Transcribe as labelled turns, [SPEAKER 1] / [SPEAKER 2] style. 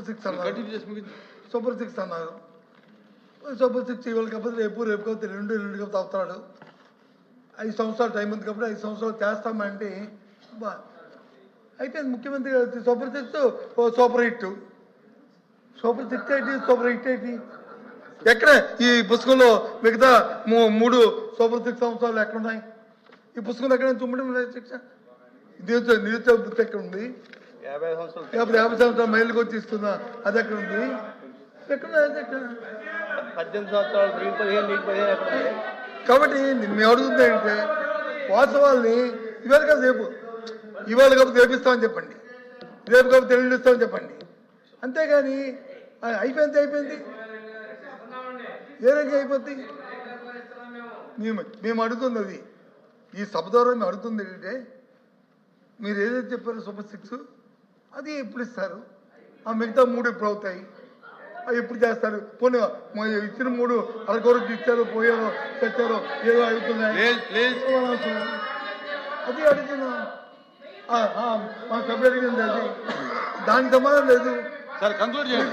[SPEAKER 1] Super 6 అన్నారు. Super 6 అన్నారు. Super 6 ఇవాళ కాకపోతే రేపు కాకపోతే రెండు కాకపోతే అవుతాడు. 5 సంవత్సరాలు టైం ఉంది కాబట్టి 5 సంవత్సరాలు చేస్తామంటే అయిపోయింది. ముఖ్యమంత్రి గారు సూపర్ 6 సూపర్ హిట్. సూపర్ 6 ఏంటి, సూపర్ హిట్ ఏంటి? ఎక్కడ ఈ పుస్తకంలో మిగతా 3 సూపర్ 6 సంవత్సరాలు ఎక్కడున్నాయి? ఈ పుస్తకంలో ఎక్కడ తుమ్మడి శిక్ష నిరుద్యోగ వృత్తి ఎక్కడ ఉంది? 50 సంవత్సరాలు మైలుకి వచ్చి ఇస్తున్నా అది ఎక్కడ ఉంది? ఎక్కడ
[SPEAKER 2] 18 సంవత్సరాలు 15
[SPEAKER 1] కాబట్టి మేము అడుగుతుంది ఏంటంటే వాస్తవాల్ని ఇవాళ కాదు రేపు, ఇవాళ కాకపోతే రేపిస్తామని చెప్పండి, రేపు కాకపోతే ఎల్లుండి ఇస్తామని చెప్పండి. అంతేగాని అయిపోయింది ఏ రంగా అయిపోద్ది? మేము అడుగుతుంది అది, ఈ సభ ద్వారా మేము అడుగుతుంది ఏంటంటే మీరు ఏదైతే చెప్పారో సూపర్ 6 అది ఎప్పుడు ఇస్తారు? ఆ మిగతా 3 ఎప్పుడు అవుతాయి? అవి ఎప్పుడు చేస్తారు? పోనీ ఇచ్చిన 3 అరకొరకు ఇచ్చారో పోయారో తెచ్చారో ఏదో అవుతున్నాయి అది అడుగుతున్నా. మా సభ్యులు అడిగింది అది, దానికి సమాధానం లేదు.
[SPEAKER 3] సార్ కంక్లూడ్ చేయండి.